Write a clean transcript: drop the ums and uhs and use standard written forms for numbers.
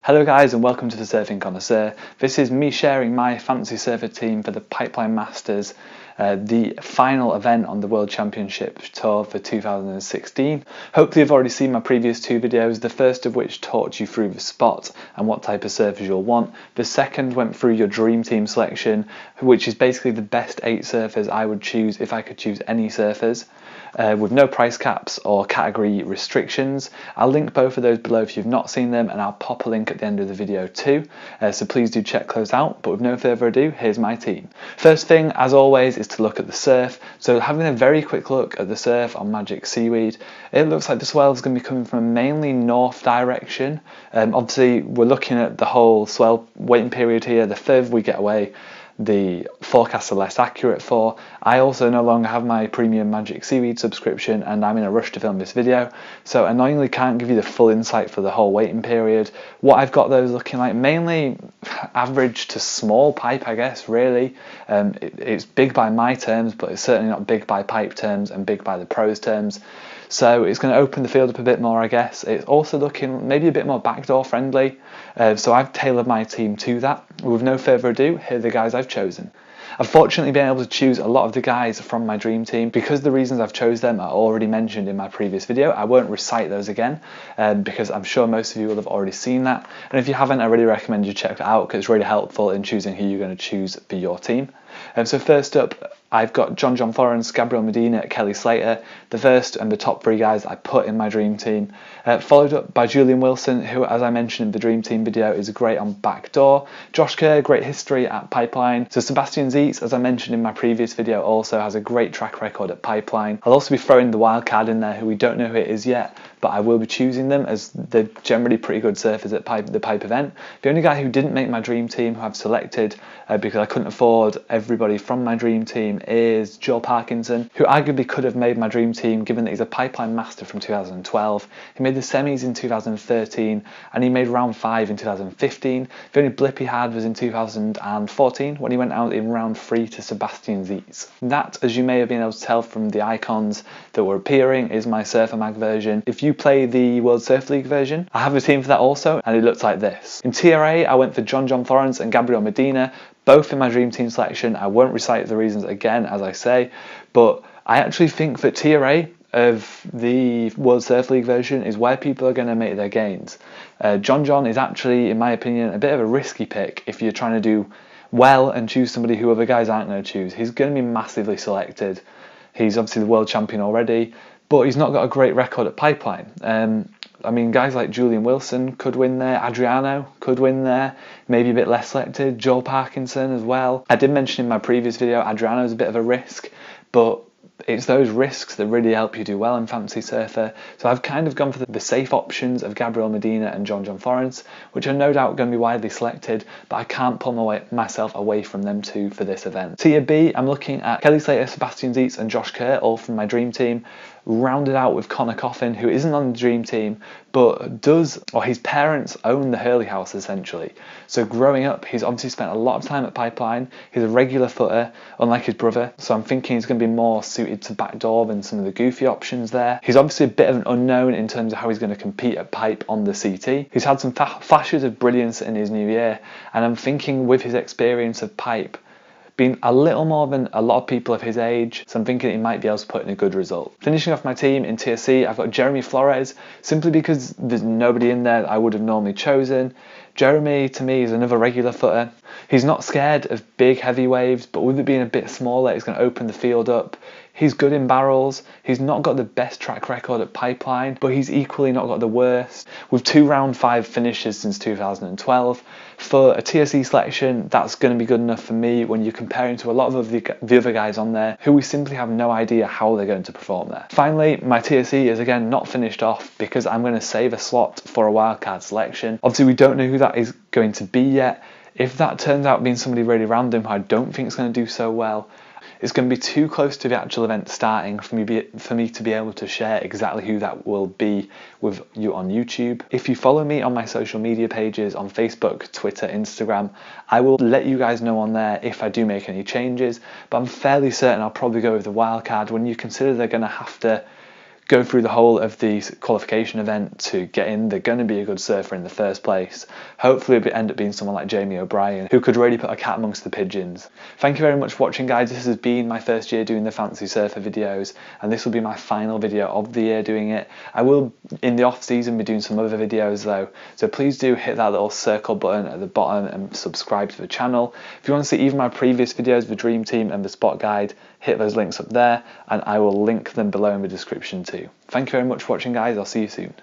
Hello guys and welcome to the Surfing Connoisseur. This is me sharing my fantasy surfer team for the Pipeline Masters, the final event on the World Championship Tour for 2016. Hopefully you've already seen my previous two videos, the first of which talked you through the spot and what type of surfers you'll want. The second went through your dream team selection, which is basically the best 8 surfers I would choose if I could choose any surfers. With no price caps or category restrictions. I'll link both of those below if you've not seen them, and I'll pop a link at the end of the video too, so please do check those out. But with no further ado, here's my team. First thing, as always, is to look at the surf. So having a very quick look at the surf on MagicSeaweed, it looks like the swell is going to be coming from a mainly north direction. Obviously we're looking at the whole swell waiting period here. The further we get away, the forecasts are less accurate for. I also no longer have my premium MagicSeaweed subscription, and I'm in a rush to film this video, so annoyingly can't give you the full insight for the whole waiting period. What I've got those looking like, mainly average to small pipe, I guess, really. It's big by my terms, but it's certainly not big by pipe terms and big by the pros terms. So it's going to open the field up a bit more, I guess. It's also looking maybe a bit more backdoor friendly, so I've tailored my team to that. With no further ado, here are the guys I've chosen. I've fortunately been able to choose a lot of the guys from my dream team. Because the reasons I've chose them are already mentioned in my previous video, I won't recite those again, because I'm sure most of you will have already seen that. And if you haven't, I really recommend you check it out, because it's really helpful in choosing who you're going to choose for your team. So first up, I've got John Florence, Gabriel Medina, Kelly Slater, the first and the top 3 guys I put in my dream team. Followed up by Julian Wilson, who, as I mentioned in the dream team video, is great on backdoor. Josh Kerr, great history at Pipeline. So Sebastian Zietz, as I mentioned in my previous video, also has a great track record at Pipeline. I'll also be throwing the wild card in there, who we don't know who it is yet, but I will be choosing them as they're generally pretty good surfers at the Pipe event. The only guy who didn't make my dream team, who I've selected because I couldn't afford everybody from my dream team, is Joel Parkinson, who arguably could have made my dream team given that he's a Pipeline Master from 2012. He made the semis in 2013 and he made round 5 in 2015. The only blip he had was in 2014 when he went out in round 3 to Sebastian Zietz. That, as you may have been able to tell from the icons that were appearing, is my Surfer Mag version. If you play the World Surf League version, I have a team for that also, and it looks like this. In TRA, I went for John Florence and Gabriel Medina, both in my dream team selection. I won't recite the reasons again, as I say, but I actually think that TRA of the World Surf League version is where people are going to make their gains. John is actually, in my opinion, a bit of a risky pick if you're trying to do well and choose somebody who other guys aren't going to choose. He's going to be massively selected. He's obviously the world champion already, but he's not got a great record at Pipeline. I mean, guys like Julian Wilson could win there, Adriano could win there, maybe a bit less selected, Joel Parkinson as well. I did mention in my previous video, Adriano's a bit of a risk, but it's those risks that really help you do well in Fantasy Surfer. So I've kind of gone for the safe options of Gabriel Medina and John Florence, which are no doubt going to be widely selected, but I can't pull myself away from them two for this event. Tier B, I'm looking at Kelly Slater, Sebastian Zietz and Josh Kerr, all from my dream team, rounded out with Connor Coffin, who isn't on the dream team, but does, or his parents own the Hurley house essentially. So growing up, he's obviously spent a lot of time at Pipeline. He's a regular footer, unlike his brother, so I'm thinking he's going to be more suited to backdoor than some of the goofy options there. He's obviously a bit of an unknown in terms of how he's going to compete at Pipe on the CT. He's had some flashes of brilliance in his new year, and I'm thinking with his experience of Pipe, being a little more than a lot of people of his age, so I'm thinking he might be able to put in a good result. Finishing off my team in Tier C, I've got Jeremy Flores, simply because there's nobody in there that I would have normally chosen. Jeremy, to me, is another regular footer. He's not scared of big heavy waves, but with it being a bit smaller, it's going to open the field up. He's good in barrels. He's not got the best track record at Pipeline, but he's equally not got the worst. With 2 round 5 finishes since 2012, for a TSE selection, that's going to be good enough for me when you're comparing to a lot of the other guys on there who we simply have no idea how they're going to perform there. Finally, my TSE is again not finished off because I'm going to save a slot for a wildcard selection. Obviously, we don't know who that is going to be yet. If that turns out being somebody really random who I don't think is going to do so well, it's going to be too close to the actual event starting for me to be able to share exactly who that will be with you on YouTube. If you follow me on my social media pages on Facebook, Twitter, Instagram, I will let you guys know on there if I do make any changes, but I'm fairly certain I'll probably go with the wildcard when you consider they're going to have to go through the whole of the qualification event to get in, they're going to be a good surfer in the first place. Hopefully it'll end up being someone like Jamie O'Brien, who could really put a cat amongst the pigeons. Thank you very much for watching, guys. This has been my first year doing the Fancy Surfer videos, and this will be my final video of the year doing it. I will, in the off season, be doing some other videos though, so please do hit that little circle button at the bottom and subscribe to the channel. If you want to see even my previous videos, the Dream Team and the Spot Guide, hit those links up there, and I will link them below in the description too. Thank you very much for watching, guys. I'll see you soon.